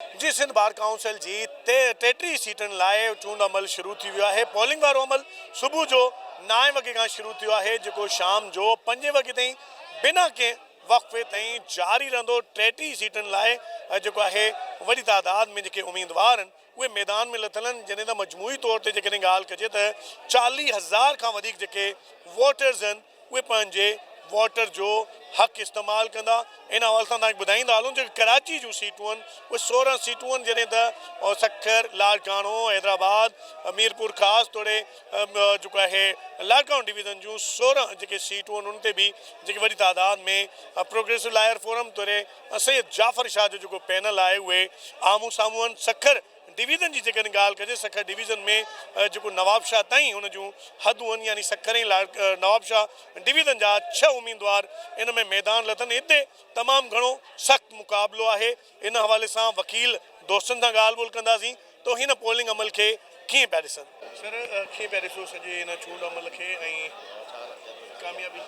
जी Sindh bar council जी 33 सीटन लाइ चूंड अमल शुरू थी वियो आहे। पोलिंग वारो अमल सुबुह जो 9 वॻे खां शुरू थियो आहे, जेको शाम जो 5 वॻे ताईं बिना कंहिं वक़्फ़े ताईं जारी रहंदो। 33 सीटन लाइ जेको आहे वॾी तादाद में जेके उम्मीदवार आहिनि उहे मैदान में लथल आहिनि, जॾहिं त मजमूई तौर ते जेकॾहिं ॻाल्हि कजे त 40,000 खां वधीक जेके वोटर्स आहिनि उहे पंहिंजे वोटर जो हक़ इस्तेमालु कंदा। इन हवाले सां तव्हांखे ॿुधाईंदा हलूं जेके कराची जूं सीटूं आहिनि उहे 16 सीटूं आहिनि, जॾहिं त सखर, लाड़कानो, हैदराबाद, मीरपुर ख़ासि तौर जेको आहे लाड़कानो डिवीज़न जूं 16 जेके सीटूं आहिनि उन ते बि जेकी वॾी तादाद में प्रोग्रेसिव लायर फोरम तौर सैयद जाफ़र शाह जो जेको पैनल आहे उहे आम्हूं साम्हूं आहिनि। सखर डिवीज़न जी जेकॾहिं ॻाल्हि कजे, सखर डिवीज़न में जेको नवाब शाह ताईं हुन जूं हदूं आहिनि, यानी सखर ऐं नवाब शाह डिवीज़न जा 6 उम्मीदवार इन में मैदान लथनि। हिते तमामु घणो सख़्तु मुक़ाबिलो आहे। इन हवाले सां वकील दोस्तनि सां ॻाल्हि ॿोल कंदासीं तो हिन पोलिंग अमल खे कीअं पिया ॾिसनि। सर, कीअं पिया ॾिसो सॼे हिन चूंड अमल खे ऐं कामयाबी?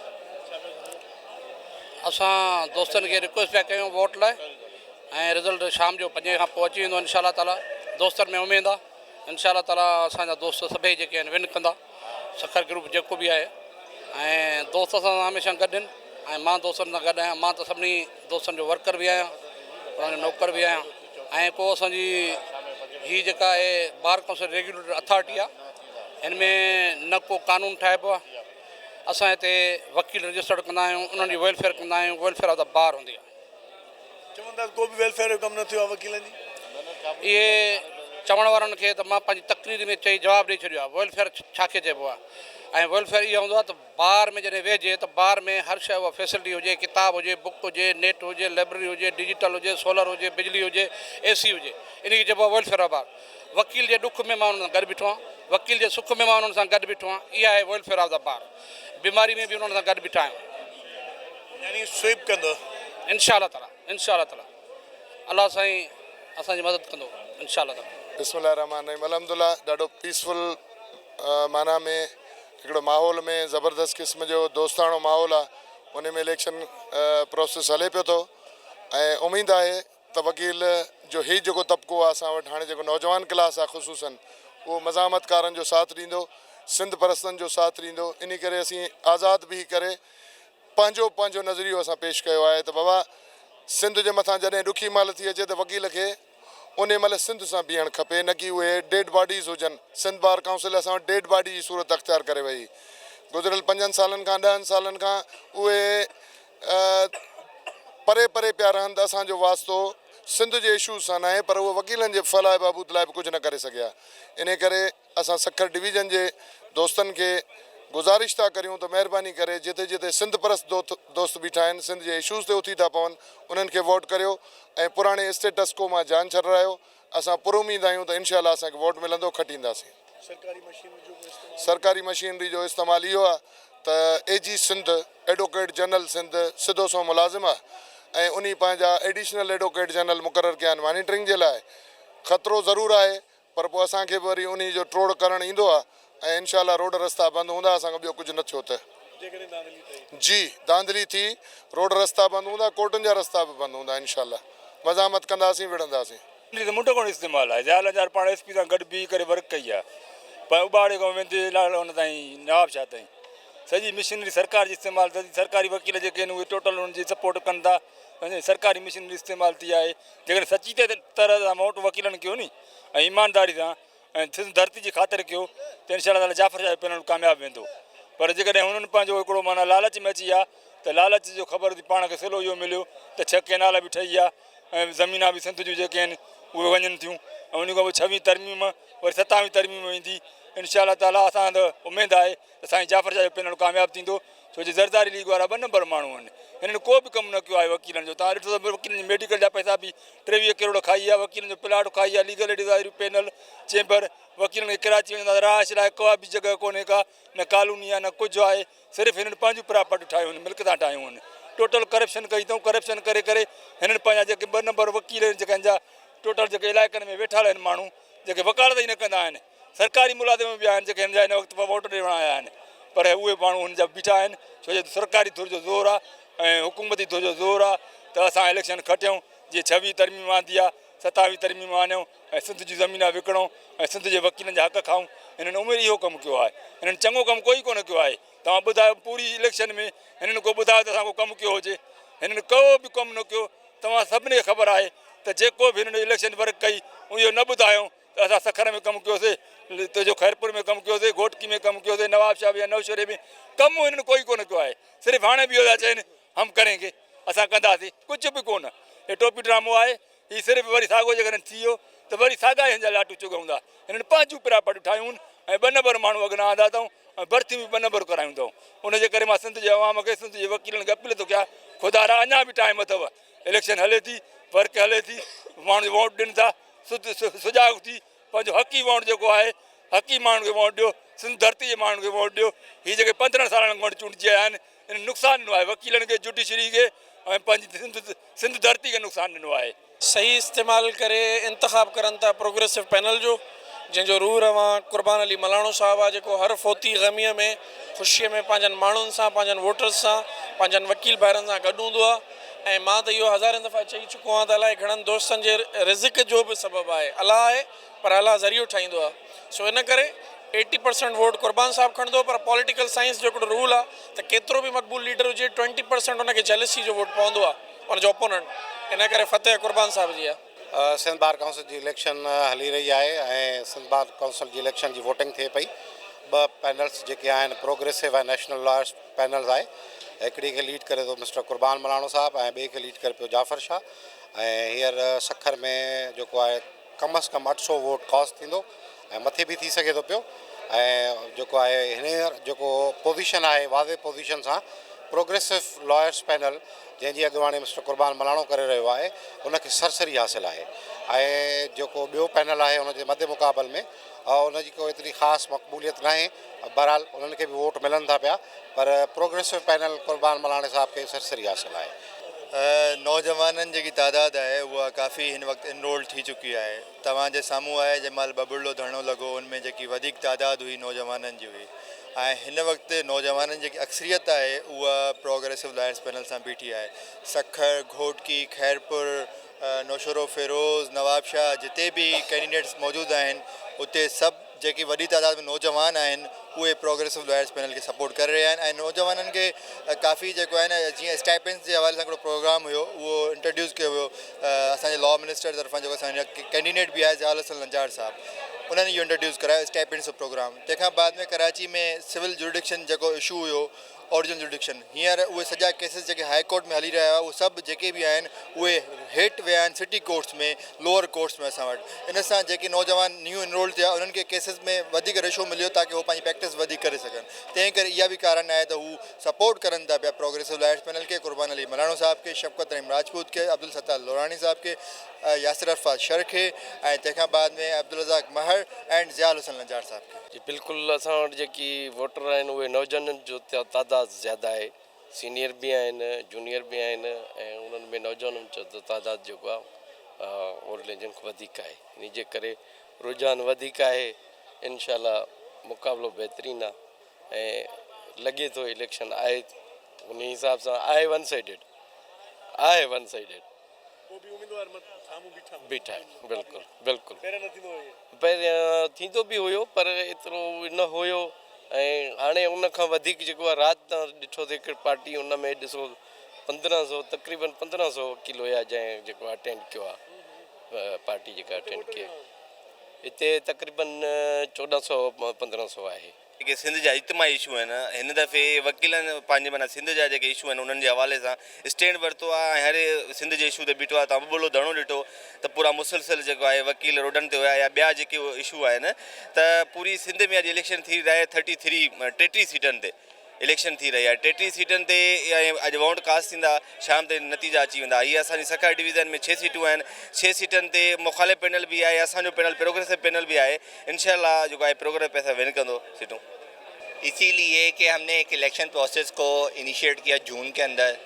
असां दोस्तनि खे रिक्वेस्ट पिया कयूं वोट लाइ ऐं रिज़ल्ट शाम जो 5 खां पोइ अची वेंदो इंशाअल्लाह ताला। दोस्तनि में उमेद आहे इंशाअल्लाह ताला असांजा दोस्त सभई जेके आहिनि विन कंदा। सखर ग्रुप जेको बि आहे ऐं दोस्त सां हमेशह गॾु आहिनि ऐं मां दोस्तनि सां गॾु आहियां। मां त सभिनी दोस्तनि जो वर्कर बि आहियां, उन्हनि जो नौकर बि आहियां ऐं को असांजी हीअ जेका आहे बार काउंसिल रेगुलेटर अथॉरिटी आहे, हिन में न को कानून ठाहिबो आहे। असां हिते वकील रजिस्टर्ड कंदा आहियूं, उन्हनि जी वेलफेयर कंदा आहियूं, वेलफेयर ऑफ द बार हूंदी आहे। चवंदा को बि वेलफेयर जो कमु न थियो आहे वकीलनि जी? इहे चवण वारनि खे त मां पंहिंजी तकरीर में चई जवाबु ॾेई छॾियो आहे। वेलफेयर छा खे चइबो आहे ऐं वेलफेयर इहो हूंदो आहे त बार में जॾहिं वेहिजे त बार में हर शइ उहा फैसिलिटी हुजे, किताब हुजे, बुक हुजे, नेट हुजे, लाइब्रेरी हुजे, डिजिटल हुजे, सोलर हुजे, बिजली हुजे, AC हुजे। इन खे चइबो आहे वेलफेयर ऑफ बार। वकील जे ॾुख में मां उन्हनि सां गॾु बीठो आहियां, वकील जे सुख में मां उन्हनि सां गॾु बीठो आहियां। इहा आहे वेलफेयर ऑफ द बार। बीमारी में बि उन्हनि सां गॾु बीठा आहियूं। यानी स्वीप कंदो इंशाअल्लाह ताला, इंशाअल्लाह ताला अलाह साईं असांजी मदद कंदो इंशाअल्लाह ताला। बिस्मिल्लाह रहमान रहीम। अल्हम्दुलिल्लाह ॾाढो पीसफुल माना में हिकिड़ो माहौल में ज़बरदस्त क़िस्म जो दोस्ताणो माहौल आहे। उन में इलेक्शन प्रोसेस हले पियो थो ऐं उमेदु आहे त वकील जो हीउ जेको तबिको आहे असां वटि हाणे जेको नौजवान क्लास आहे ख़ुशूसन उहो मज़ामतकारनि जो साथ ॾींदो, सिंध परस्तनि जो साथ ॾींदो। इन करे असीं आज़ादु बीह करे पंहिंजो नज़रियो असां पेश कयो आहे त बाबा सिंध जे मथां जॾहिं ॾुखी महिल थी अचे त वकील खे उन महिल सिंध सां बीहणु खपे, न की उहे डेड बॉडीज़ हुजनि। सिंध बार काउंसिल असां वटि डेड बॉडी जी सूरत अख़्तियार करे वई। गुज़िरियल 5 सालनि खां 10 सालनि खां उहे परे परे पिया रहनि त असांजो वास्तो सिंध जे इशूज़ सां न आहे, पर उहे वकीलनि जे फलाह बहबूद लाइ बि कुझु न करे सघिया। इन करे असां सखर डिवीज़न जे दोस्तनि खे गुज़ारिश था करियूं त महिरबानी करे जिते जिते सिंध परस्त दोस्त बीठा आहिनि, सिंध जे इशूज़ ते उथी था पवनि, उन्हनि खे वोट करियो ऐं पुराणे स्टेटस को मां जान छॾायो। असां पुरुमीद आहियूं त इनशाअल्लाह असांखे वोट मिलंदो, खटींदासीं। सरकारी मशीनरी जो इस्तेमालु इहो आहे त AG Sindh, advocate general Sindh सिधो सो मुलाज़िम आहे ऐं उन पंहिंजा एडिशनल एडवोकेट जनरल मुक़ररु कया आहिनि मॉनिटरिंग जे लाइ। ख़तरो ज़रूरु आहे, पर पोइ असांखे बि वरी उन जो ट्रोड़ करणु ईंदो आहे ऐं इनशाअल्लाह रोड रस्ता बंदि हूंदा, असांखे ॿियो कुझु न थियो त जी धांधली थी रोड रस्ता बंदि हूंदा, कोर्टुनि जा रस्ता बि बंदि हूंदा। इनशाअल्लाह मज़ामत कंदासीं, विढ़ंदासीं। मुंडो कोन इस्तेमालु आहे, ज़ाल जार पाण SP सां गॾु बीह करे वर्क कई आहे, पर उबाड़े खां वेंदे हुन ताईं नवाब शाह ताईं सॼी मशीनरी सरकार जी इस्तेमालु थी। सरकारी वकील जेके आहिनि उहे टोटल हुनजी सपोर्ट कनि था। सरकारी मशीनरी इस्तेमालु थी आहे। जेकॾहिं सची तरह सां वोट वकीलनि कयो नी ऐं ईमानदारी सां ऐं धरती जी ख़ातिर कयो त इंशाअल्लाह ताला जाफ़र शाह जो पैनल कामयाबु वेंदो। पर जेकॾहिं हुननि पंहिंजो हिकिड़ो माना लालच में अची विया त लालच जो ख़बर थी पाण खे सिलो इहो मिलियो त 6 केनाल बि ठही आहे ऐं ज़मीना बि सिंध जूं जेके आहिनि उहे वञनि थियूं ऐं उन खां पोइ 26वीं तरमीम वरी 27वीं तरमीम ईंदी। इंशाअल्लाह ताला असां त उमेदु आहे त साईं जाफ़र शाह जो पैनल कामयाबु थींदो, छो जो ज़रदारी लीग वारा 2 नंबर माण्हू आहिनि। हिननि को बि कमु न कयो आहे वकीलनि जो। तव्हां ॾिठो त वकीलनि जी मेडिकल जा पैसा बि 23 करोड़ खाई आहे, वकीलनि जो प्लाट खाई आहे, लीगल एडवाइज़री पैनल चैम्बर। वकीलनि खे कराची वेंदा रहाइश लाइ का बि जॻह कोन्हे का, न कॉलोनी आहे न कुझु आहे, सिर्फ़ु हिननि पंहिंजूं प्रॉपर्टी ठाहियूं आहिनि, मिल्कियतां ठाहियूं आहिनि। टोटल करप्शन कई अथऊं। करप्शन करे करे हिननि पंहिंजा जेके 2 नंबर वकील आहिनि जेके जा टोटल जेके इलाइक़नि में वेठाल आहिनि माण्हू जेके वकालत ई न कंदा आहिनि, सरकारी मुलाज़िम बि आहिनि जेके हिन जा हिन वक़्तु वोट ॾियण आया आहिनि, पर उहे माण्हू हुन जा बीठा आहिनि छो जो सरकारी धुर जो ज़ोर आहे ऐं हुकूमती धुर जो ज़ोर आहे त असां इलेक्शन खटियूं। जीअं 26वीं तरमीम आंदी आहे 27 तरमीम आणियूं ऐं सिंध जी ज़मीन विकिणूं ऐं सिंध जे वकीलनि जा हक़ खाऊं। हिननि उमिरि इहो कमु कयो आहे। हिननि चङो कमु कोई कोन कयो आहे। तव्हां ॿुधायो पूरी इलेक्शन में हिननि को ॿुधायो त असां को कमु कयो हुजे? हिननि को बि कमु न कयो। तव्हां सभिनी खे ख़बर आहे त जेको बि हिननि इलेक्शन वर्क कई इहो न ॿुधायूं त असां सखर में कमु कयोसीं, तुंहिंजो खैरपुर में कमु कयोसीं, घोटकी में कमु कयोसीं, नवाबशाह या नौशहरे में कमु हिननि कोई कोन कयो आहे। सिर्फ़ु हाणे बि इहो था चवनि हम करेंगे, असां कंदासीं, कुझु बि कोन। हे टोपी ड्रामो आहे। हीउ सिर्फ़ु वरी साॻियो जेकॾहिं थी वियो त वरी साॻा हिन जा लाटू चुगऊं था। हिननि पंहिंजूं पिरापट ठाहियूं ऐं 2 नंबर माण्हू अॻियां आंदा अथऊं ऐं भर्तियूं बि 2 नंबर करायूं अथऊं। उनजे करे मां सिंध जे अवाम खे, सिंध जे वकीलनि खे अपील थो कयां, ख़ुदा अञा बि टाइम अथव। इलेक्शन हले थी, वर्क हले थी, माण्हू वोट ॾियनि था, सुजाॻ थी पंहिंजो हक़ी वोट जेको आहे हक़ी माण्हू खे वोट ॾियो, सिंध धरती जे माण्हू खे वोट ॾियो। हीअ जेके 15 सालनि खां चूंडिजी आया आहिनि इन नुक़सानु ॾिनो आहे वकीलनि खे, जुडिशरी खे ऐं पंहिंजी सिंध धरती खे नुक़सानु ॾिनो आहे। सही इस्तेमाल करे इंतखाब करनि था प्रोग्रेसिव पैनल जो, जंहिंजो रूह रवां कुर्बान अली मलाणो साहिबु आहे, जेको हर फ़ौती ग़मीअ में ख़ुशीअ में पंहिंजनि माण्हुनि सां, पंहिंजनि वोटर्स सां, पंहिंजनि वकील भाइरनि सां गॾु हूंदो आहे। ऐं मां त इहो हज़ारनि दफ़ा चई चुको आहियां त अलाए घणनि दोस्तनि जे रिज़िक जो बि सबबु आहे। अलाह आहे पर अलाह ज़रियो ठाहींदो आहे। सो इन करे 80% वोट कुर्बान साहिबु खणंदो, पर पॉलिटिकल साइंस जो हिकिड़ो रूल आहे त केतिरो बि मक़बूल लीडर हुजे 20% उनखे जेलसी जो वोट पवंदो आहे उनजो ओपोनेंट। इन करे फ़तेह कुर्बान साहिब जी आहे। सिंध बार काउंसिल जी इलेक्शन हली रही आहे ऐं सिंध बार काउंसिल जी इलेक्शन जी वोटिंग थिए पई। 2 पैनल्स जेके आहिनि प्रोग्रेसिव ऐं नेशनल लॉयर्स पैनल्स आहे। हिकिड़ी खे लीड करे थो मिस्टर कुर्बान मलाणो साहिबु ऐं ॿिए खे लीड करे पियो जाफ़र शाह। ऐं हींअर सखर में जेको आहे कम अज़ कम 800 वोट कॉस्ट थींदो ऐं मथे बि थी सघे थो पियो। ऐं जेको आहे हींअर जेको पोज़ीशन आहे वाज़े पोज़ीशन सां प्रोग्रेसिव लॉयर्स पैनल जंहिंजी अॻुवाणी मिस्टर कुर्बान मलाणो करे रहियो आहे उनखे सरसरी हासिलु आहे। ऐं जेको ॿियो पैनल आहे उनजे मदे मुक़ाबल में उनजी को एतिरी ख़ासि मक़बूलियत नाहे। बहरहाल उन्हनि खे बि वोट मिलनि था पिया, पर प्रोग्रेसिव पैनल कुर्बान मलाणे साहिब खे सरसरी हासिलु आहे। नौजवाननि जेकी तादाद आहे उहा काफ़ी हिन वक़्तु इनरोल थी चुकी आहे। तव्हांजे साम्हूं आहे जंहिं महिल बबुड़ो धरणो लॻो उनमें जेकी वधीक तादाद हुई नौजवाननि जी हुई। ऐं हिन वक़्तु नौजवाननि जेकी अक्सरियत आहे उहा प्रोग्रेसिव लॉयर्स पैनल सां बीठी आहे। सखर, घोटकी, खैरपुर, नौशहरो, फिरोज़, नवाबशाह जिते बि कैंडिडेट्स मौजूदु आहिनि उते सभु जेकी वॾी तादाद में नौजवान आहिनि उहे प्रोग्रेसिव लॉयर्स पैनल खे सपोर्ट करे रहिया आहिनि। ऐं नौजवाननि खे काफ़ी जेको आहे न जीअं स्टाइपेंड्स जे हवाले सां हिकिड़ो प्रोग्राम हुयो उहो इंट्रोड्यूस कयो वियो असांजे लॉ मिनिस्टर तरफ़ां, जेको असांजा कैंडिडेट बि आहे ज़ियाउल हसन नंजार साहिबु, उन्हनि इहो इंट्रोड्यूस करायो स्टाइपेंड्स जो प्रोग्राम। तंहिंखां बाद में कराची में सिविल जुरिडिक्शन जेको इशू हुयो ओरिजिनल जुरिडिक्शन, हींअर उहे सॼा केसिस जेके हाई कोर्ट में हली रहिया हुआ उहे सभु जेके बि आहिनि उहे हेठि विया आहिनि सिटी कोर्ट्स में, लोअर कोर्ट्स में असां वटि। इन सां जेके नौजवान न्यू इनरोल थिया उन्हनि खे केसिस में वधीक रेशो मिलियो ताकी उहे पंहिंजी प्रैक्टिस वधीक करे सघनि। तंहिं करे इहा बि कारण आहे त हू सपोर्ट करनि था पिया प्रोग्रेसिव लॉयर्स पैनल खे, कुर्बान अली मलाणो साहिब खे, शफ़क़त रहीम राजपूत खे, अब्दुल सत्तार लोरानी साहिब खे, यासिर अरफात शर खे ऐं तंहिंखां बाद में अब्दुल रज़ाक महर ऐं ज़ियाउल हसन नंजार साहिब खे। जी बिल्कुलु, असां वटि जेकी वोटर आहिनि उहे नौजवाननि जो तादादु ज़्यादा आहे। सीनियर बि आहिनि, जूनियर बि आहिनि ऐं उन्हनि में नौजवाननि जो तादादु जेको आहे ओल्ड एजनि खां वधीक आहे। इन जे करे रुझान वधीक आहे। इंशाल्लाह मुक़ाबिलो बहितरीनु आहे ऐं लॻे थो इलेक्शन आहे उन हिसाब सां आहे वन साइडेड बीठा आहे। बिल्कुलु बिल्कुलु पहिरियां थींदो बि हुयो पर एतिरो न हुयो। ऐं हाणे उन खां वधीक जेको आहे राति तां ॾिठो त हिकु पार्टी उन में ॾिसो 1500 तक़रीबन 1500 वकील हुया जंहिं जेको अटेंड कयो आहे। पार्टी जेका अटेंड कई हिते तक़रीबन 1400-1500 आहे। जेके सिंध जा इज्तिमाही इशू आहिनि हिन दफ़े वकीलनि पंहिंजे माना सिंध जा जेके इशू आहिनि उन्हनि जे हवाले सां स्टैंड वरितो आहे ऐं हर सिंध जे इशू ते बीठो आहे। तव्हां बबुलो धरणो ॾिठो त पूरा मुसलसिल जेको आहे वकील रोडनि ते हुया या ॿिया जेके इशू आहिनि त पूरी सिंध में अॼु इलेक्शन थी रही आहे। 33 सीटनि ते इलेक्शन थी रही आहे। 33 सीटनि ते अॼु वोट कास्ट थींदा, शाम ते नतीजा अची वेंदा। हीअ असांजी सखर डिवीज़न में 6 सीटूं आहिनि। 6 सीटनि ते मुख़ालिफ़ पैनल बि आहे, असांजो पैनल प्रोग्रेसिव पैनल बि आहे। इंशाल्लाह जेको आहे प्रोग्रेसिव पैसा विन कंदो सीटूं। इसीलिए कि हमने एक इलेक्शन प्रोसेस को इनिशिएट किया जून के अंदर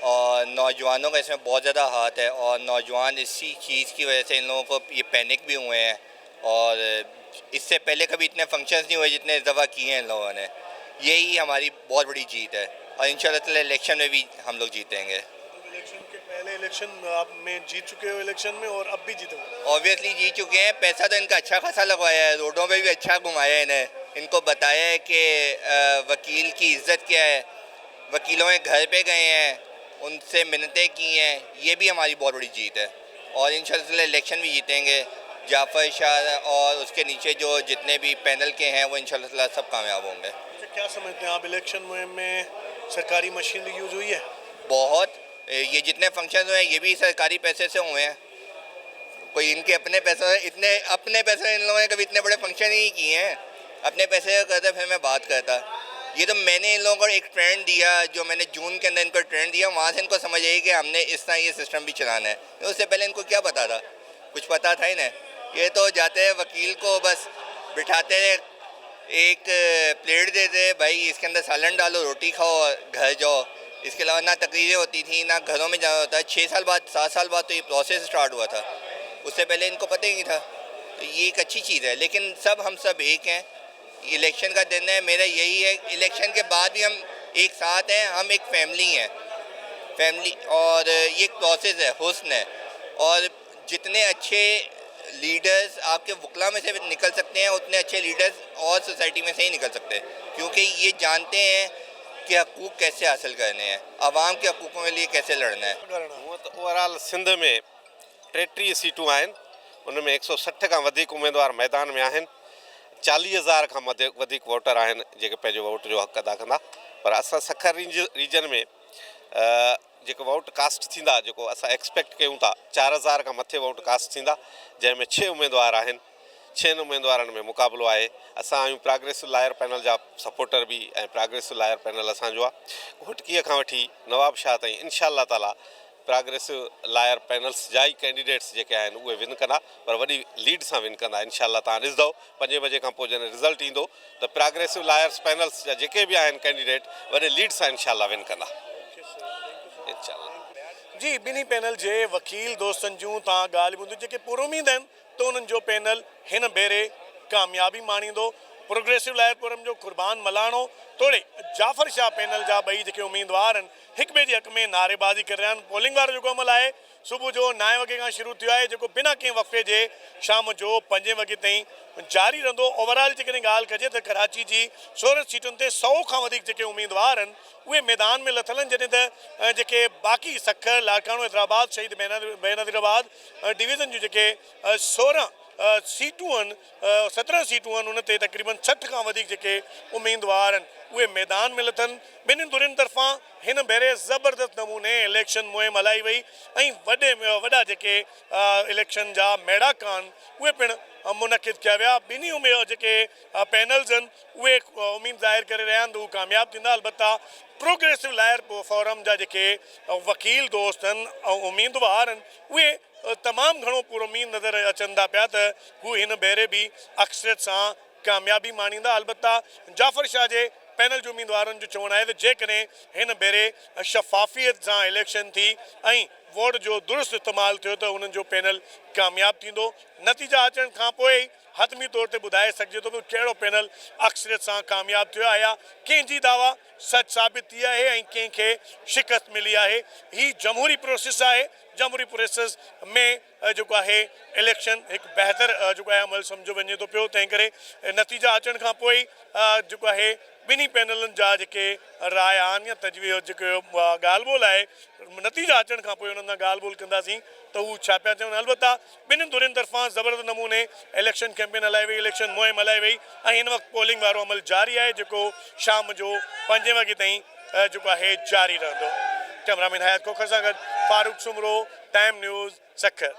और नौजवानों का इसमें बहुत ज़्यादा हाथ है और नौजवान इसी चीज़ की वजह से इन लोगों को ये पैनिक भी हुए हैं और इससे पहले कभी इतने फंक्शंस नहीं हुए जितने इस दफ़ा किए हैं इन लोगों ने। यही हमारी बहुत बड़ी जीत है और इंशाल्लाह ताला इलेक्शन में भी हम लोग जीतेंगे। इलेक्शन के पहले इलेक्शन आप में जीत चुके हो इलेक्शन में और अब भी जीतोगे? ऑब्वियसली जीत चुके हैं। पैसा तो इनका अच्छा खासा लगवाया है, रोडों पे भी अच्छा घुमाया है इन्हें, इनको बताया है कि वकील की इज्जत क्या है, वकीलों के घर पे गए हैं, उनसे मिन्नतें की हैं, ये भी हमारी बहुत बड़ी जीत है। और इंशाल्लाह इलेक्शन भी जीतेंगे। जाफर शाह और उसके नीचे जो जितने भी पैनल के हैं वो इंशाल्लाह सब कामयाब होंगे। अच्छा, क्या समझते हैं आप, इलेक्शन मुहिम में सरकारी मशीनरी यूज हुई है? बहुत, ये जितने फंक्शन हुए हैं ये भी सरकारी पैसे से हुए हैं। कोई इनके अपने पैसे, इतने अपने पैसे इन लोगों ने कभी इतने बड़े फंक्शन ही नहीं किए हैं। अपने पैसे करते फिर मैं बात करता। ये तो मैंने इन लोगों को एक ट्रेंड दिया, जो मैंने जून के अंदर इनको ट्रेंड दिया, वहाँ से इनको समझ आई कि हमने इस तरह ये सिस्टम भी चलाना है। उससे पहले इनको क्या पता था? कुछ पता था ही नहीं। ये तो जाते हैं वकील को बस बिठाते, एक प्लेट देते, भाई इसके अंदर सालन डालो, रोटी खाओ, घर जाओ। इसके अलावा ना तकरीरें होती थी, ना घरों में जाना होता है। 6 साल बाद 7 साल बाद तो ये प्रोसेस स्टार्ट हुआ था, उससे पहले इनको पता ही नहीं था। तो ये एक अच्छी चीज़ है। लेकिन हम सब एक हैं। इलेक्शन का दिन है, मेरा यही है, इलेक्शन के बाद भी हम एक साथ हैं, हम एक फैमिली हैं, फैमिली। और ये एक प्रोसेस है, हुस्न है। और जितने अच्छे लीडर्स आपके वकला में से निकल सकते हैं, उतने अच्छे लीडर्स और सोसाइटी में से ही निकल सकते हैं, क्योंकि ये जानते हैं कि हकूक़ कैसे हासिल करने हैं, आवाम के हकूक़ों के लिए कैसे लड़ना है। हूअं त ओवरऑल सिंध में 33 सीटूं आहिनि, उनमें 160 खां वधीक उम्मीदवार मैदान में आहिनि। 40,000 खां वधीक वोटर आहिनि जेके पंहिंजो वोट जो हक़ अदा कंदा। पर असां सखर रीजन में जेको वोट कास्ट थींदा, जेको असां एक्सपेक्ट कयूं था, 4,000 खां मथे वोट कास्ट थींदा, जंहिंमें 6 उम्मीदवार आहिनि। 6 उम्मीदवारनि में मुक़ाबिलो आहे। असां आहियूं प्रोग्रेसिव लायर पैनल जा सपोर्टर बि, ऐं प्रोग्रेसिव लायर पैनल असांजो आहे। घुटकीअ खां वठी नवाब शाह ताईं इंशाअल्लाह ताला प्रोग्रेसिव लायर पैनल्स जा ई कैंडिडेट्स जेके आहिनि उहे विन कंदा, पर वॾी लीड सां विन कंदा। इंशाअल्लाह तव्हां ॾिसंदव 5 बजे खां पोइ जॾहिं रिज़ल्ट ईंदो त प्रोग्रेसिव लायर्स पैनल्स जा जेके बि आहिनि कैंडिडेट वॾे लीड सां इंशाअल्लाह विन कंदा। जी, ॿिन्ही पैनल जे वकील दोस्तनि जूं तव्हां ॻाल्हि ॿुधी, जेके पुरुमीद आहिनि त उन्हनि जो पैनल हिन भेरे कामयाबी माणींदो। प्रोग्रेसिव लायर फोरम जो कुर्बान मलाणो तोड़े जाफ़र शाह पैनल जा ॿई जेके उम्मीदवार आहिनि हिक ॿिए जे हक़ में नारेबाज़ी करे रहिया आहिनि। पोलिंग वारो जेको अमल आहे सुबुह जो 9 वॻे खां शुरू थियो आहे, जेको बिना कंहिं वक़्फ़े जे शाम जो 5 वॻे ताईं जारी रहंदो। ओवरऑल जेकॾहिं ॻाल्हि कजे त कराची जी 16 सीटुनि ते 100 खां वधीक जेके उम्मीदवार आहिनि उहे मैदान में लथल आहिनि, जॾहिं त जेके बाक़ी सखर, लाड़काणो, हैदराबाद, शहीद बेनज़ीराबाद डिवीज़न जूं जेके 16 सीटूं आहिनि, 17 सीटूं आहिनि, उन ते तक़रीबन 60 खां वधीक जेके उम्मीदवार आहिनि उहे मैदान में लथनि। ॿिन्हिनि धुरियुनि तरफ़ां हिन भेरे ज़बरदस्त नमूने इलेक्शन मुहिम हलाई वई ऐं वॾा जेके इलेक्शन जा मैड़ाक आहिनि उहे पिणु मुनक़िद किया विया। ॿिन्ही जेके पैनल्स आहिनि उहे उम्मीद ज़ाहिर करे रहिया आहिनि त उहे कामयाबु थींदा। अलबत्ता प्रोग्रेसिव लायर फोरम जा जेके वकील दोस्त आहिनि ऐं उम्मीदवार आहिनि उहे तमामु घणो पुरुमीद नज़र अचनि था पिया त हू हिन भेरे बि अक्सरियत सां कामयाबी माणींदा। अलबत्ता जाफ़र शाह जे पैनल जो उम्मीदवारनि जो चवणु आहे त जेकॾहिं हिन भेरे शफ़ाफ़ियत सां इलेक्शन थी ऐं वोट जो दुरुस्त इस्तेमालु थियो त उन्हनि जो पैनल कामयाबु थींदो। नतीजा अचण खां पोइ हतमी तौर ते ॿुधाए सघिजे थो त कहिड़ो पैनल अक्सरियत सां कामयाबु थियो आहे या कंहिंजी दावा सच साबित थी आहे ऐं कंहिंखे शिकस्त मिली आहे। हीउ जमहूरी प्रोसेस आहे। जमहूरी प्रोसेस में जेको आहे इलेक्शन हिकु बहितर जेको आहे अमल सम्झो वञे थो पियो। तंहिं करे नतीजा अचण खां पोइ जेको आहे ॿिन्ही पैनलनि जा जेके राय आहिनि या तजवीज़ जेके ॻाल्हि ॿोल आहे, नतीजा अचण खां पोइ उन्हनि सां ॻाल्हि ॿोल कंदासीं त हू छा पिया चवनि। अलबत्ता ॿिन्हिनि धुरियुनि तरफ़ां ज़बरदस्त नमूने इलेक्शन कैंपेन हलाई वई, इलेक्शन मुहिम हलाई वई ऐं हिन वक़्तु पोलिंग वारो अमल जारी आहे जेको शाम जो 5 वॻे ताईं जेको आहे जारी रहंदो। कैमरामैन हयात खोखर सां गॾु फारूक सुमरो, टाइम न्यूज़, सखर।